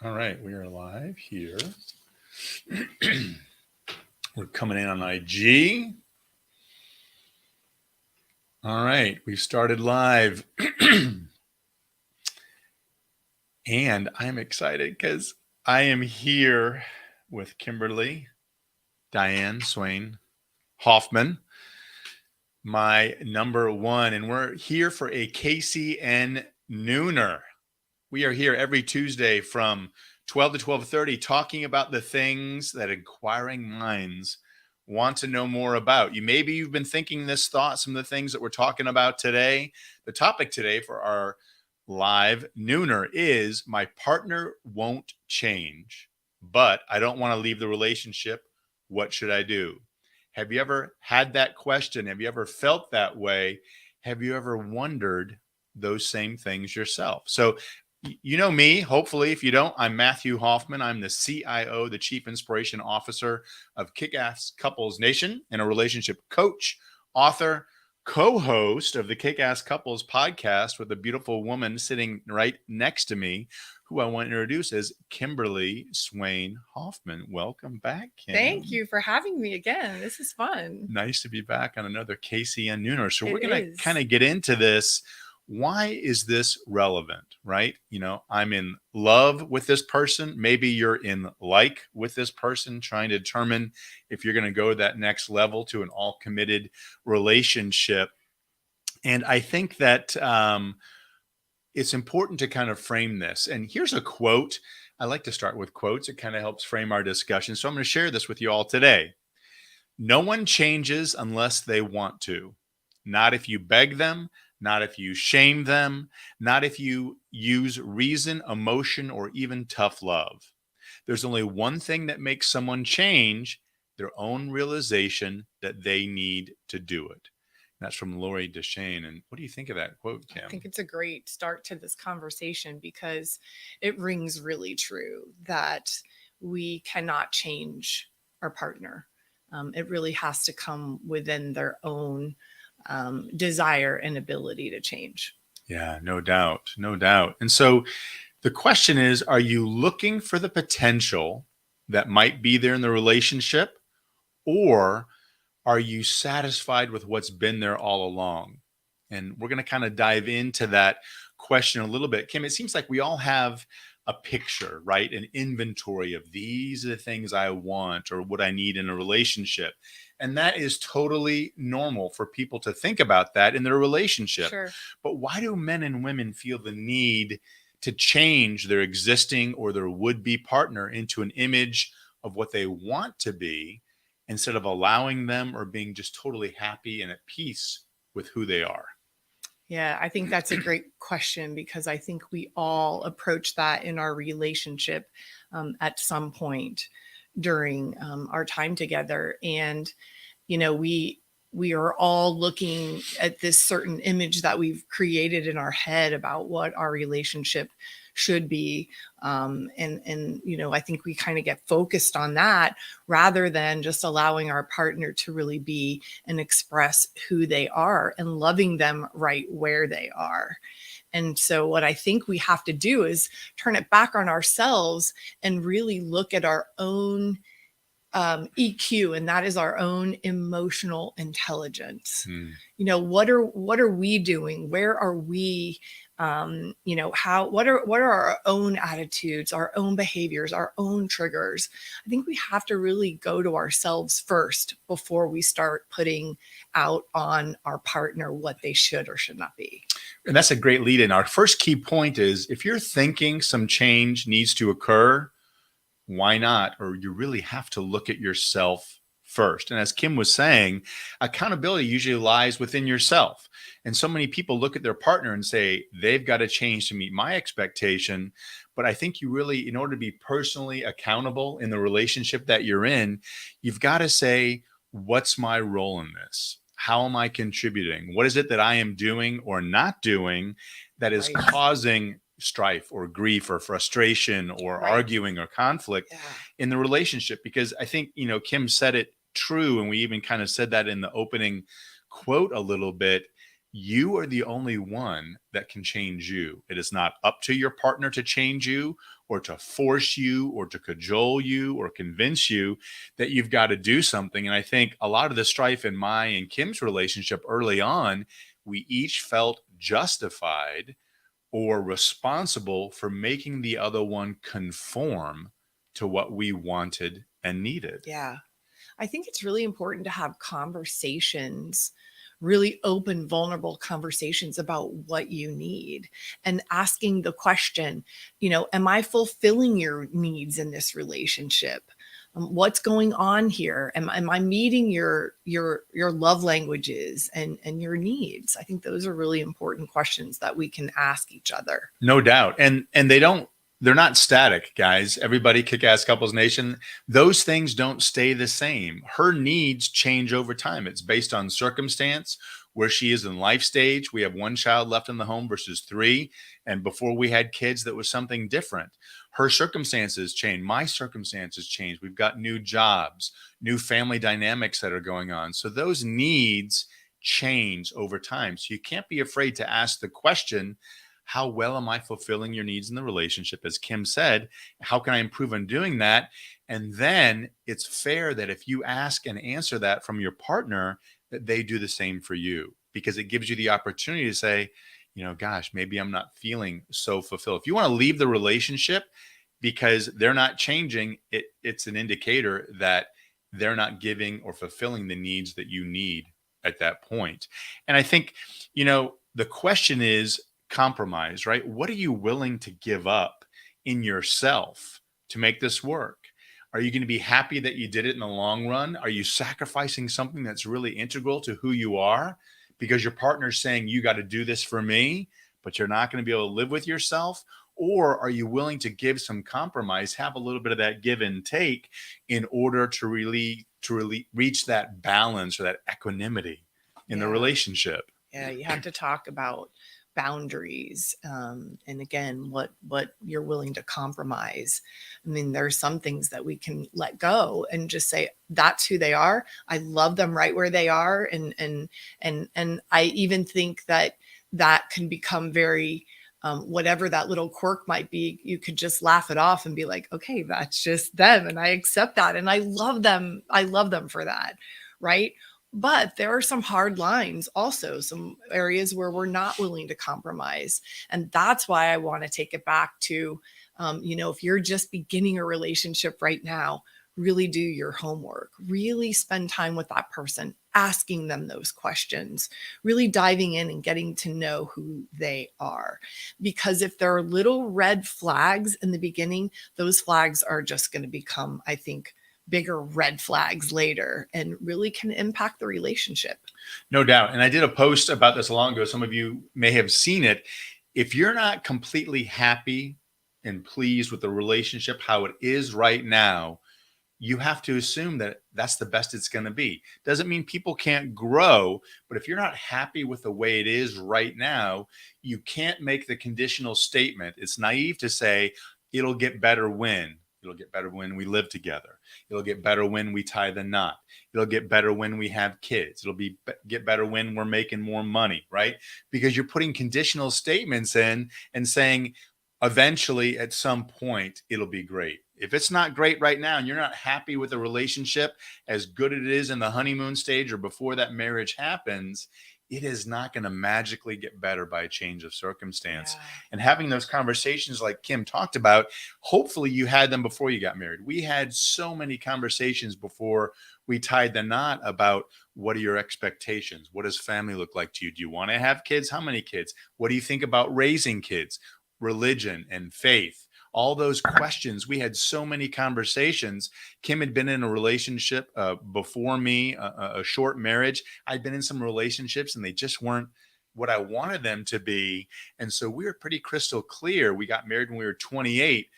All right, we are live here. We're coming in on IG. All right, we've started live. And I'm excited because I am here with Kimberly, Diane Swain Hoffman, my number one. And we're here for a KCN Nooner. We are here every Tuesday from 12 to 12:30 talking about the things that inquiring minds want to know more about. Maybe you've been thinking this thought, some of the things that we're talking about today. The topic today for our live nooner is my partner won't change, but I don't want to leave the relationship. What should I do? Have you ever had that question? Have you ever felt that way? Have you ever wondered those same things yourself? So you know me, hopefully. If you don't, I'm Matthew Hoffman. I'm the CIO, the Chief Inspiration Officer of Kick-Ass Couples Nation, and a relationship coach, author, co-host of the Kick-Ass Couples podcast with a beautiful woman sitting right next to me, who I want to introduce as Kimberly Swain Hoffman. Welcome back, Kim. Thank you for having me again. This is fun. Nice to be back on another KCN Nooner. So we're going to kind of get into this. Why is this relevant, right? I'm in love with this person. Maybe you're in like with this person, trying to determine if you're going to go that next level to an all committed relationship. And I think that it's important to kind of frame this. And here's a quote. I like to start with quotes. It kind of helps frame our discussion. So I'm going to share this with you all today. No one changes unless they want to. Not if you beg them, not if you shame them, not if you use reason, emotion, or even tough love. There's only one thing that makes someone change: their own realization that they need to do it. And that's from Lori Deshane. And what do you think of that quote, Kim? I think it's a great start to this conversation because it rings really true that we cannot change our partner. It really has to come within their own desire and ability to change. Yeah, no doubt. No doubt. And so the question is, are you looking for the potential that might be there in the relationship, or are you satisfied with what's been there all along? And we're going to kind of dive into that question a little bit. Kim, it seems like we all have a picture, right? An inventory of these are the things I want or what I need in a relationship. And that is totally normal for people to think about that in their relationship. Sure. But why do men and women feel the need to change their existing or their would-be partner into an image of what they want to be, instead of allowing them or being just totally happy and at peace with who they are? Yeah, I think that's a great question because I think we all approach that in our relationship at some point during our time together. And, we are all looking at this certain image that we've created in our head about what our relationship should be. I think we kind of get focused on that rather than just allowing our partner to really be and express who they are and loving them right where they are. And so what I think we have to do is turn it back on ourselves and really look at our own EQ, and that is our own emotional intelligence. What are we doing? Where are we? What are our own attitudes, our own behaviors, our own triggers? I think we have to really go to ourselves first before we start putting out on our partner what they should or should not be. And that's a great lead in. Our first key point is, if you're thinking some change needs to occur, why not? Or you really have to look at yourself first. And as Kim was saying, accountability usually lies within yourself. And so many people look at their partner and say, they've got to change to meet my expectation. But I think you really, in order to be personally accountable in the relationship that you're in, you've got to say, what's my role in this? How am I contributing? What is it that I am doing or not doing that is causing strife or grief or frustration or arguing or conflict in the relationship? Because I think, Kim said it true. And we even kind of said that in the opening quote a little bit. You are the only one that can change you. It is not up to your partner to change you or to force you or to cajole you or convince you that you've got to do something. And I think a lot of the strife in my and Kim's relationship early on, we each felt justified or responsible for making the other one conform to what we wanted and needed. Yeah. I think it's really important to have conversations, really open, vulnerable conversations about what you need and asking the question, am I fulfilling your needs in this relationship? What's going on here? Am I meeting your love languages and your needs? I think those are really important questions that we can ask each other. No doubt. And they're not static, guys. Everybody, Kick Ass Couples Nation, those things don't stay the same. Her needs change over time. It's based on circumstance, where she is in life stage. We have one child left in the home versus three. And before we had kids, that was something different. Her circumstances change. My circumstances change. We've got new jobs, new family dynamics that are going on. So those needs change over time. So you can't be afraid to ask the question, how well am I fulfilling your needs in the relationship? As Kim said, how can I improve on doing that? And then it's fair that if you ask and answer that from your partner, that they do the same for you, because it gives you the opportunity to say, gosh, maybe I'm not feeling so fulfilled. If you want to leave the relationship because they're not changing, it's an indicator that they're not giving or fulfilling the needs that you need at that point. And I think, the question is, compromise, right? What are you willing to give up in yourself to make this work? Are you going to be happy that you did it in the long run? Are you sacrificing something that's really integral to who you are because your partner's saying, you got to do this for me, but you're not going to be able to live with yourself? Or are you willing to give some compromise, have a little bit of that give and take in order to really reach that balance or that equanimity in the relationship? Yeah, you have to talk about boundaries, and again, what you're willing to compromise. I mean, there are some things that we can let go and just say, that's who they are. I love them right where they are. And I even think that can become very, whatever that little quirk might be, you could just laugh it off and be like, okay, that's just them, and I accept that, and I love them for that, right? But there are some hard lines, also some areas where we're not willing to compromise. And that's why I want to take it back to, if you're just beginning a relationship right now, really do your homework, really spend time with that person, asking them those questions, really diving in and getting to know who they are. Because if there are little red flags in the beginning, those flags are just going to become, I think, bigger red flags later and really can impact the relationship. No doubt. And I did a post about this long ago. Some of you may have seen it. If you're not completely happy and pleased with the relationship, how it is right now, you have to assume that that's the best it's going to be. Doesn't mean people can't grow, but if you're not happy with the way it is right now, you can't make the conditional statement. It's naive to say it'll get better when. It'll get better when we live together. It'll get better when we tie the knot. It'll get better when we have kids. It'll get better when we're making more money, right? Because you're putting conditional statements in and saying, eventually at some point, it'll be great. If it's not great right now and you're not happy with the relationship as good as it is in the honeymoon stage or before that marriage happens, it is not going to magically get better by a change of circumstance. Yeah. And having those conversations like Kim talked about, hopefully you had them before you got married. We had so many conversations before we tied the knot about, what are your expectations? What does family look like to you? Do you want to have kids? How many kids? What do you think about raising kids? Religion and faith. All those questions. We had so many conversations. Kim had been in a relationship before me, a short marriage. I'd been in some relationships and they just weren't what I wanted them to be. And so we were pretty crystal clear. We got married when we were 28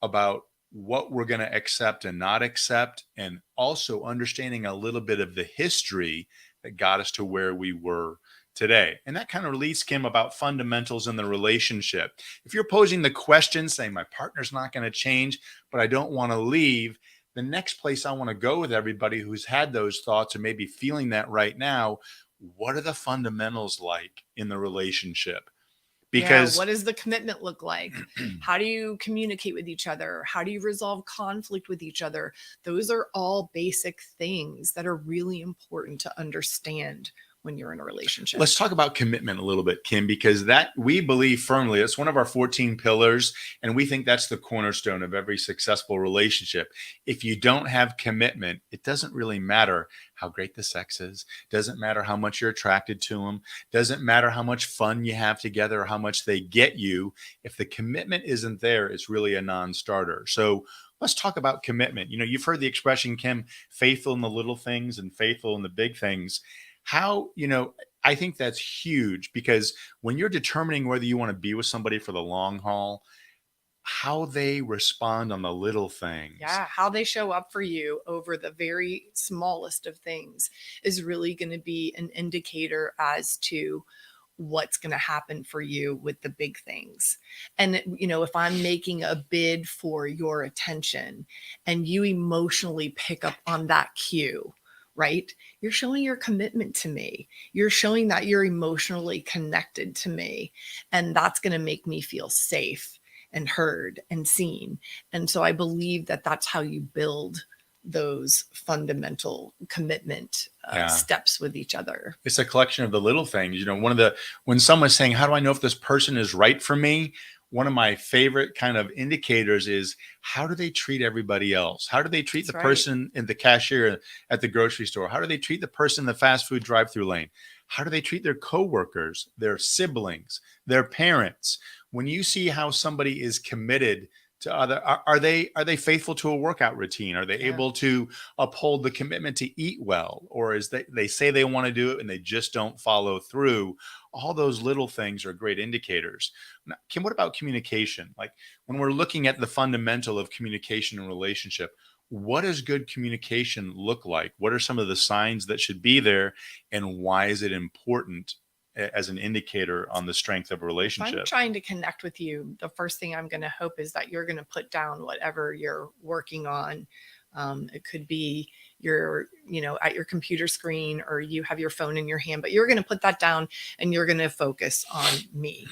about what we're going to accept and not accept, and also understanding a little bit of the history that got us to where we were today. And that kind of leads Kim about fundamentals in the relationship. If you're posing the question saying, my partner's not going to change, but I don't want to leave, the next place I want to go with everybody who's had those thoughts or maybe feeling that right now, what are the fundamentals like in the relationship? Yeah. because What does the commitment look like? How do you communicate with each other? How do you resolve conflict with each other? Those are all basic things that are really important to understand when you're in a relationship. let's talk about commitment a little bit, Kim, because that we believe firmly it's one of our 14 pillars, and we think that's the cornerstone of every successful relationship. If you don't have commitment, it doesn't really matter how great the sex is, doesn't matter how much you're attracted to them, doesn't matter how much fun you have together or how much they get you. If the commitment isn't there, it's really a non-starter. So let's talk about commitment. You've heard the expression, Kim, faithful in the little things and faithful in the big things. How, I think that's huge, because when you're determining whether you want to be with somebody for the long haul, how they respond on the little things. Yeah, how they show up for you over the very smallest of things is really going to be an indicator as to what's going to happen for you with the big things. And, if I'm making a bid for your attention and you emotionally pick up on that cue, right? You're showing your commitment to me. You're showing that you're emotionally connected to me. And that's going to make me feel safe and heard and seen. And so I believe that that's how you build those fundamental commitment Yeah. steps with each other. It's a collection of the little things. When someone's saying, how do I know if this person is right for me? One of my favorite kind of indicators is, how do they treat everybody else? How do they treat That's the right. person in the cashier at the grocery store? How do they treat the person in the fast food drive-through lane? How do they treat their coworkers, their siblings, their parents? When you see how somebody is committed to other, are they faithful to a workout routine? Are they Yeah. able to uphold the commitment to eat well? Or is they say they want to do it and they just don't follow through? All those little things are great indicators. Now, Kim, what about communication? Like, when we're looking at the fundamental of communication and relationship, what does good communication look like? What are some of the signs that should be there, and why is it important as an indicator on the strength of a If I'm relationship? trying to connect with you, the first thing I'm going to hope is that you're going to put down whatever you're working on. It could be you're, at your computer screen, or you have your phone in your hand, but you're going to put that down and you're going to focus on me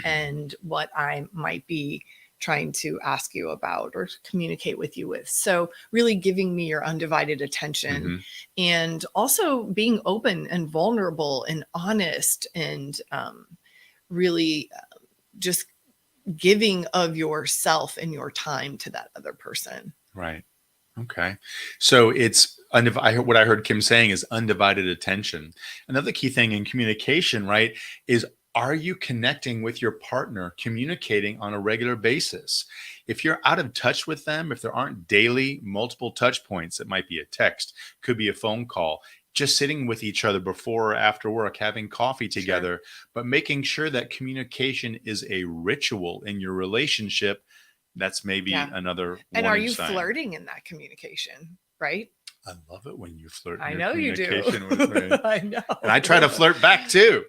and what I might be trying to ask you about or communicate with you with. So really giving me your undivided attention, Mm-hmm. and also being open and vulnerable and honest, and really just giving of yourself and your time to that other person. Right. Okay. So what I heard Kim saying is undivided attention. Another key thing in communication, right, is, are you connecting with your partner, communicating on a regular basis? If you're out of touch with them, if there aren't daily multiple touch points, it might be a text, could be a phone call, just sitting with each other before or after work, having coffee together, but making sure that communication is a ritual in your relationship. That's maybe another And are warning you sign. flirting in that communication, right? I love it when you flirt I in know your you do. communication with me. I know. And I try to flirt back too,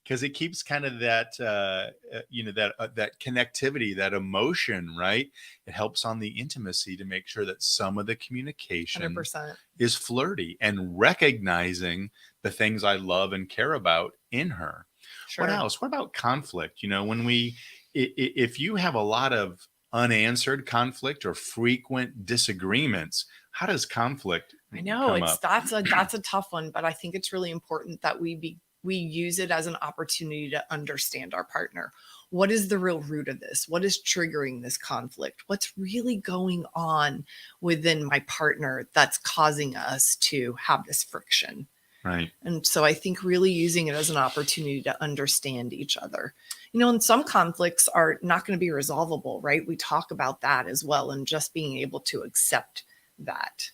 because it keeps kind of that, that connectivity, that emotion, right? It helps on the intimacy to make sure that some of the communication 100%. is flirty and recognizing the things I love and care about in her. Sure. What else? What about conflict? If you have a lot of unanswered conflict or frequent disagreements, how does conflict I know come up? that's a tough one, but I think it's really important that we use it as an opportunity to understand our partner. What is the real root of this? What is triggering this conflict? What's really going on within my partner that's causing us to have this friction? Right. And so I think really using it as an opportunity to understand each other. And some conflicts are not going to be resolvable, right? We talk about that as well, and just being able to accept that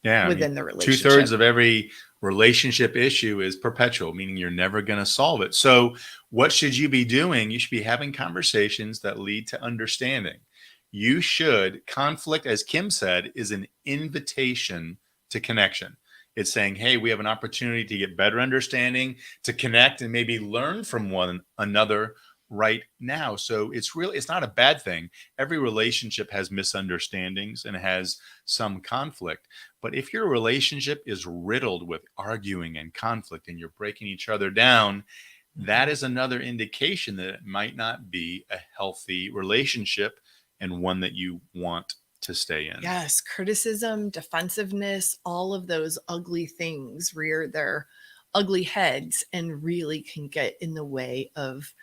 within the relationship. 2/3 of every relationship issue is perpetual, meaning you're never going to solve it. So what should you be doing? You should be having conversations that lead to understanding. Conflict, as Kim said, is an invitation to connection. It's saying, hey, we have an opportunity to get better understanding, to connect, and maybe learn from one another right now. So it's not a bad thing. Every relationship has misunderstandings and has some conflict. But if your relationship is riddled with arguing and conflict and you're breaking each other down, that Mhm. is another indication that it might not be a healthy relationship and one that you want to stay in. Yes, criticism, defensiveness, all of those ugly things rear their ugly heads and really can get in the way of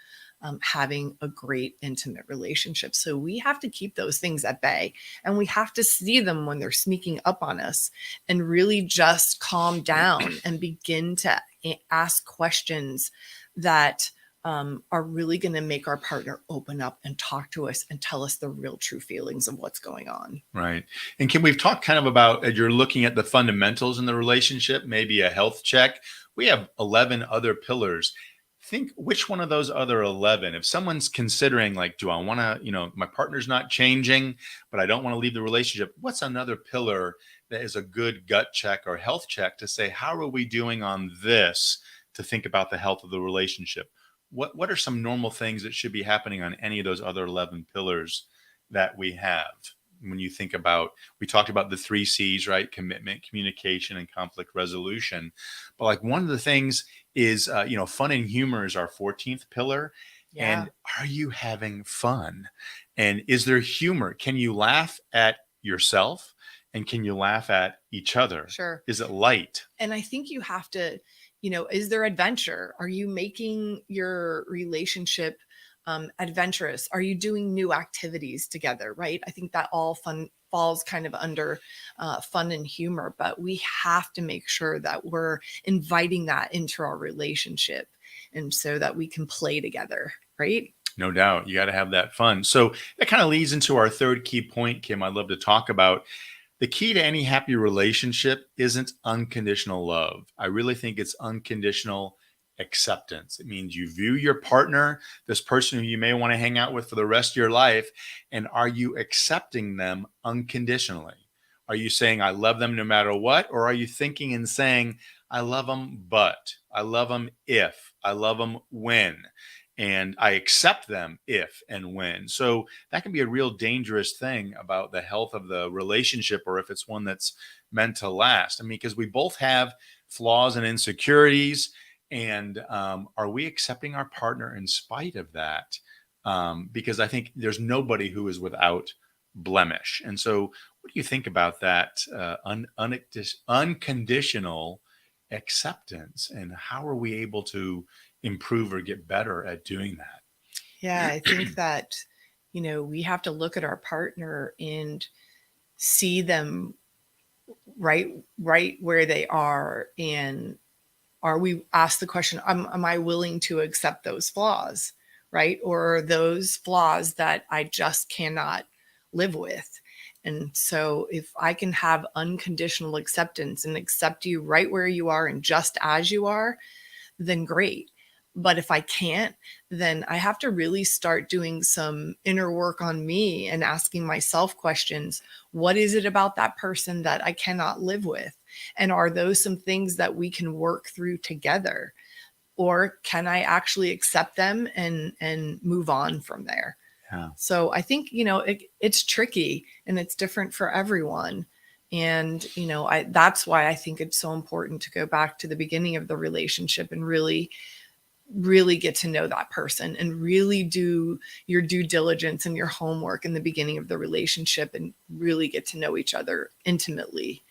having a great intimate relationship. So we have to keep those things at bay, and we have to see them when they're sneaking up on us and really just calm down and begin to ask questions that are really going to make our partner open up and talk to us and tell us the real true feelings of what's going on. Right. And can we've talked kind of about you're looking at the fundamentals in the relationship, maybe a health check. We have 11 other pillars. Think which one of those other 11, if someone's considering like, do I want to, my partner's not changing, but I don't want to leave the relationship. What's another pillar that is a good gut check or health check to say, how are we doing on this to think about the health of the relationship? What are some normal things that should be happening on any of those other 11 pillars that we have? When you think about, we talked about the 3 C's, right? Commitment, communication, and conflict resolution. But like one of the things is, fun and humor is our 14th pillar. Yeah, And are you having fun? And is there humor? Can you laugh at yourself? And can you laugh at each other? sure. Is it light? And I think you have to, is there adventure? Are you making your relationship adventurous? Are you doing new activities together? Right. I think that all fun falls kind of under fun and humor, but we have to make sure that we're inviting that into our relationship and so that we can play together. Right. No doubt. You got to have that fun. So that kind of leads into our third key point, Kim, I'd love to talk about. The key to any happy relationship isn't unconditional love. I really think it's unconditional acceptance. It means you view your partner, this person who you may want to hang out with for the rest of your life, and are you accepting them unconditionally? Are you saying, I love them no matter what? Or are you thinking and saying, I love them, but I love them if, I love them when, and I accept them if and when. So that can be a real dangerous thing about the health of the relationship, or if it's one that's meant to last. I mean, because we both have flaws and insecurities. And are we accepting our partner in spite of that? Because I think there's nobody who is without blemish. And so, what do you think about that unconditional acceptance? And how are we able to improve or get better at doing that? Yeah, I think that, we have to look at our partner and see them right where they are, and are we ask the question, am I willing to accept those flaws, right? Or are those flaws that I just cannot live with? And so if I can have unconditional acceptance and accept you right where you are and just as you are, then great. But if I can't, then I have to really start doing some inner work on me and asking myself questions. What is it about that person that I cannot live with? And are those some things that we can work through together? Or can I actually accept them and move on from there? Yeah. So I think, it's tricky and it's different for everyone. And, that's why I think it's so important to go back to the beginning of the relationship and really get to know that person and really do your due diligence and your homework in the beginning of the relationship and really get to know each other intimately.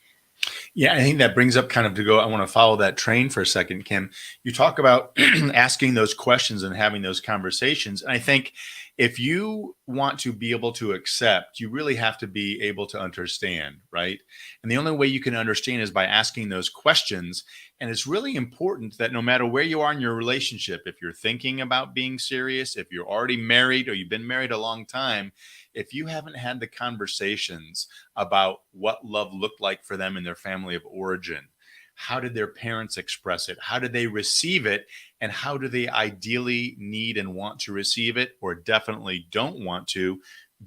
Yeah, I think that brings up kind of to go. I want to follow that train for a second, Kim. You talk about asking those questions and having those conversations. And I think if you want to be able to accept, you really have to be able to understand, right? And the only way you can understand is by asking those questions. And it's really important that no matter where you are in your relationship, if you're thinking about being serious, if you're already married or you've been married a long time, if you haven't had the conversations about what love looked like for them in their family of origin, how did their parents express it? How did they receive it? And how do they ideally need and want to receive it, or definitely don't want to,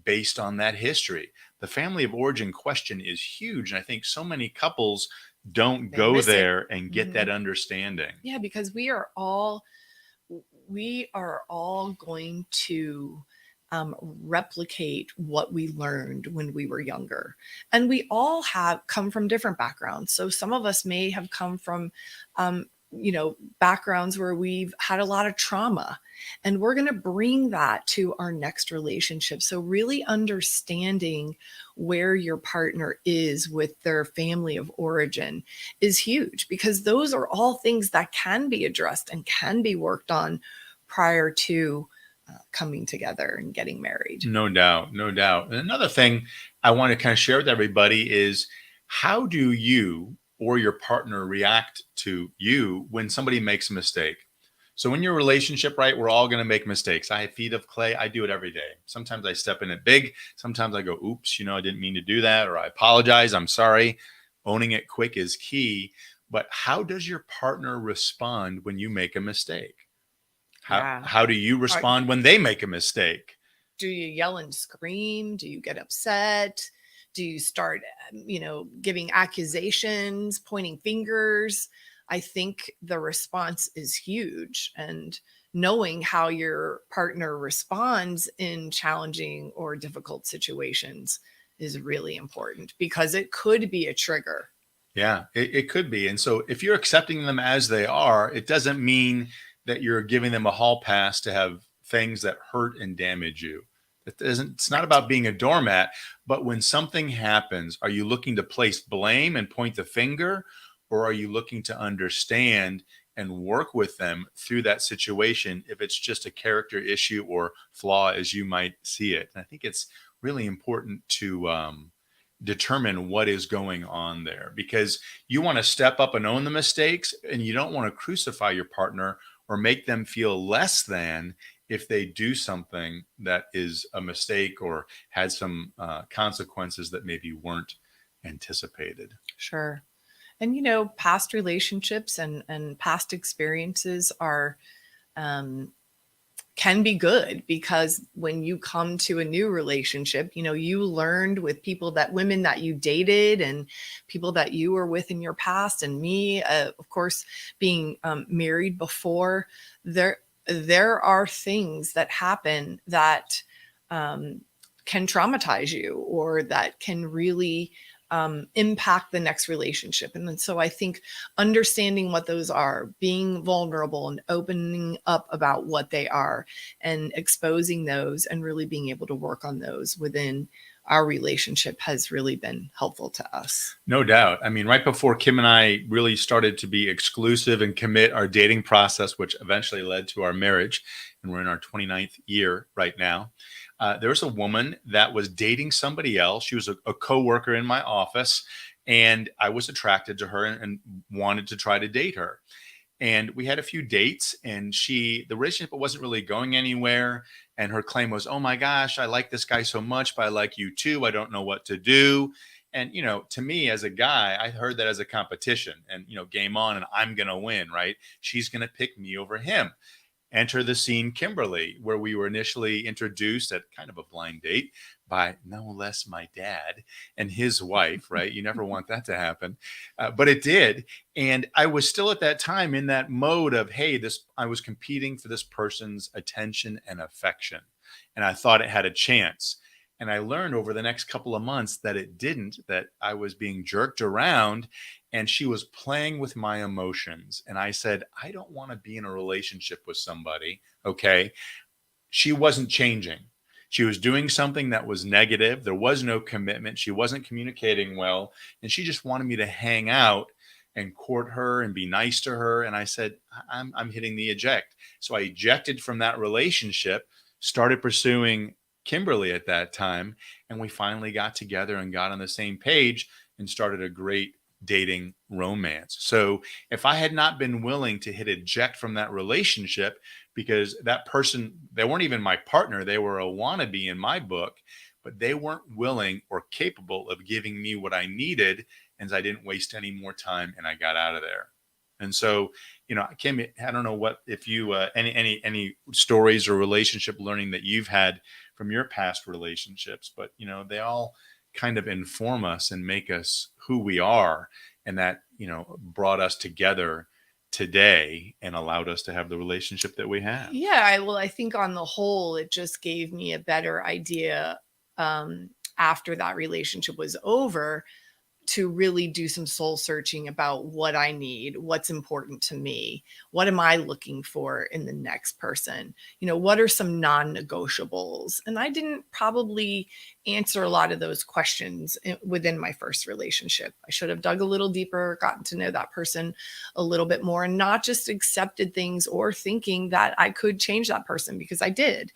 based on that history? The family of origin question is huge. And I think so many couples don't They go miss it. there and get that Mhm. understanding. Yeah, because we are all going to replicate what we learned when we were younger, and we all have come from different backgrounds. So some of us may have come from backgrounds where we've had a lot of trauma, and we're going to bring that to our next relationship. So really understanding where your partner is with their family of origin is huge, because those are all things that can be addressed and can be worked on prior to coming together and getting married. No doubt, no doubt. And another thing I want to kind of share with everybody is, how do you or your partner react to you when somebody makes a mistake? So in your relationship, right, we're all going to make mistakes. I have feet of clay. I do it every day. Sometimes I step in it big. Sometimes I go, oops, I didn't mean to do that, or I apologize. I'm sorry. Owning it quick is key. But how does your partner respond when you make a mistake? How, Yeah. how do you respond when they make a mistake? Do you yell and scream? Do you get upset? Do you start, giving accusations, pointing fingers? I think the response is huge. And knowing how your partner responds in challenging or difficult situations is really important, because it could be a trigger. Yeah, it could be. And so if you're accepting them as they are, it doesn't mean that you're giving them a hall pass to have things that hurt and damage you. It's not Right. about being a doormat, but when something happens, are you looking to place blame and point the finger, or are you looking to understand and work with them through that situation if it's just a character issue or flaw as you might see it? And I think it's really important to determine what is going on there, because you want to step up and own the mistakes, and you don't want to crucify your partner or make them feel less than if they do something that is a mistake or had some consequences that maybe weren't anticipated. Sure. And past relationships and past experiences are um, can be good, because when you come to a new relationship, you learned with women that you dated and people that you were with in your past, and me, of course, being married before, there are things that happen that can traumatize you, or that can really impact the next relationship. And then, so I think understanding what those are, being vulnerable and opening up about what they are, and exposing those, and really being able to work on those within our relationship has really been helpful to us. No doubt. I mean, right before Kim and I really started to be exclusive and commit our dating process, which eventually led to our marriage, and we're in our 29th year right now, there was a woman that was dating somebody else. She was a coworker in my office, and I was attracted to her and wanted to try to date her. And we had a few dates, and the relationship wasn't really going anywhere. And her claim was, oh my gosh, I like this guy so much, but I like you too. I don't know what to do. And, to me as a guy, I heard that as a competition, and, game on, and I'm going to win, right? She's going to pick me over him. Enter the scene Kimberly, where we were initially introduced at kind of a blind date by no less my dad and his wife, right? You never want that to happen. But it did. And I was still at that time in that mode of, hey, I was competing for this person's attention and affection. And I thought it had a chance. And I learned over the next couple of months that it didn't, that I was being jerked around, and she was playing with my emotions. And I said, I don't want to be in a relationship with somebody. Okay. She wasn't changing. She was doing something that was negative. There was no commitment. She wasn't communicating well. And she just wanted me to hang out and court her and be nice to her. And I said, I'm hitting the eject. So I ejected from that relationship, started pursuing Kimberly at that time. And we finally got together and got on the same page and started a great dating romance. So if I had not been willing to hit eject from that relationship, because that person, they weren't even my partner, they were a wannabe in my book, but they weren't willing or capable of giving me what I needed, and I didn't waste any more time, and I got out of there. And so, Kim, I don't know what, if you any stories or relationship learning that you've had from your past relationships, but they all kind of inform us and make us who we are, and that brought us together today and allowed us to have the relationship that we have. Yeah, I think on the whole, it just gave me a better idea after that relationship was over, to really do some soul searching about what I need, what's important to me, what am I looking for in the next person? What are some non-negotiables? And I didn't probably answer a lot of those questions within my first relationship. I should have dug a little deeper, gotten to know that person a little bit more, and not just accepted things or thinking that I could change that person, because I did.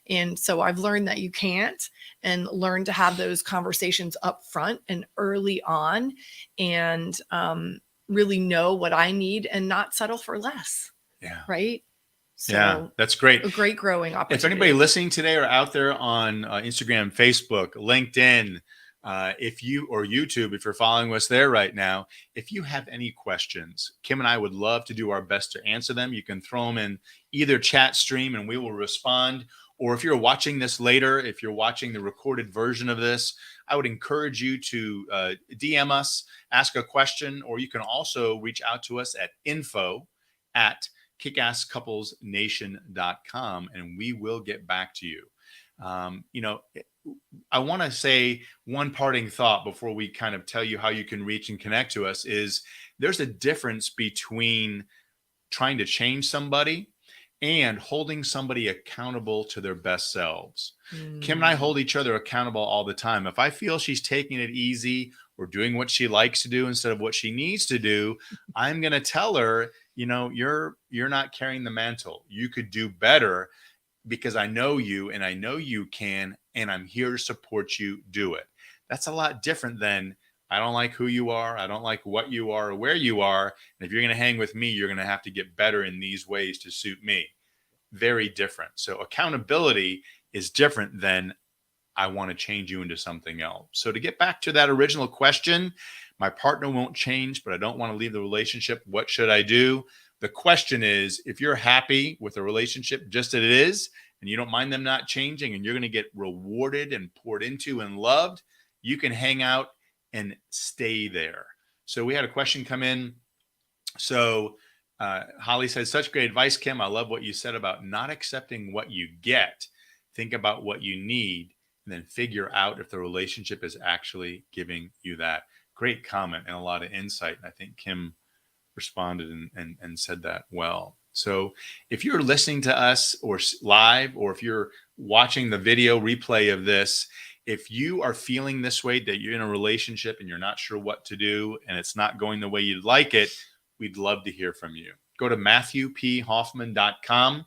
And so I've learned that you can't, and learn to have those conversations up front and early on, and really know what I need and not settle for less. Yeah. Right. Yeah, So that's great. a great growing opportunity. If anybody listening today or out there on Instagram, Facebook, LinkedIn, or YouTube, if you're following us there right now, if you have any questions, Kim and I would love to do our best to answer them. You can throw them in either chat stream and we will respond. Or if you're watching this later, if you're watching the recorded version of this, I would encourage you to DM us, ask a question, or you can also reach out to us at info@kickasscouplesnation.com, and we will get back to you. I want to say one parting thought before we kind of tell you how you can reach and connect to us is there's a difference between trying to change somebody and holding somebody accountable to their best selves. Kim and I hold each other accountable all the time. If I feel she's taking it easy or doing what she likes to do instead of what she needs to do, I'm going to tell her, you're not carrying the mantle. You could do better, because I know you and I know you can, and I'm here to support you do it. That's a lot different than, I don't like who you are, I don't like what you are or where you are, and if you're going to hang with me, you're going to have to get better in these ways to suit me. Very different. So accountability is different than, I want to change you into something else. So to get back to that original question, my partner won't change, but I don't want to leave the relationship. What should I do? The question is, if you're happy with the relationship just as it is, and you don't mind them not changing, and you're going to get rewarded and poured into and loved, you can hang out and stay there. So we had a question come in. So Holly says, such great advice, Kim. I love what you said about not accepting what you get. Think about what you need, and then figure out if the relationship is actually giving you that. Great comment and a lot of insight. And I think Kim responded and said that well. So if you're listening to us or live, or if you're watching the video replay of this, if you are feeling this way, that you're in a relationship and you're not sure what to do and it's not going the way you'd like it, we'd love to hear from you. Go to MatthewPHoffman.com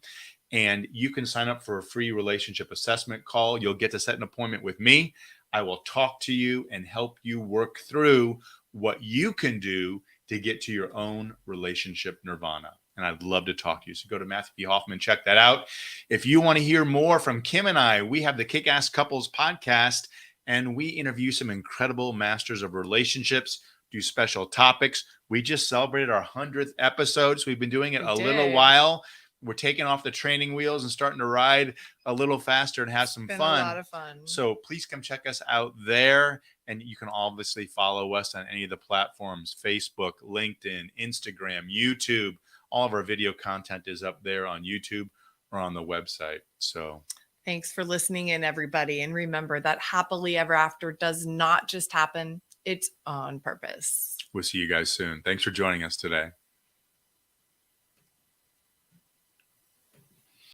and you can sign up for a free relationship assessment call. You'll get to set an appointment with me. I will talk to you and help you work through what you can do to get to your own relationship nirvana. And I'd love to talk to you. So go to Matthew P. Hoffman, check that out. If you want to hear more from Kim and I, we have the Kick-Ass Couples podcast, and we interview some incredible masters of relationships, do special topics. We just celebrated our 100th episode, so we've been doing it a little while. We're taking off the training wheels and starting to ride a little faster and have some fun. A lot of fun. So please come check us out there. And you can obviously follow us on any of the platforms: Facebook, LinkedIn, Instagram, YouTube. All of our video content is up there on YouTube or on the website. So thanks for listening in, everybody. And remember that happily ever after does not just happen. It's on purpose. We'll see you guys soon. Thanks for joining us today.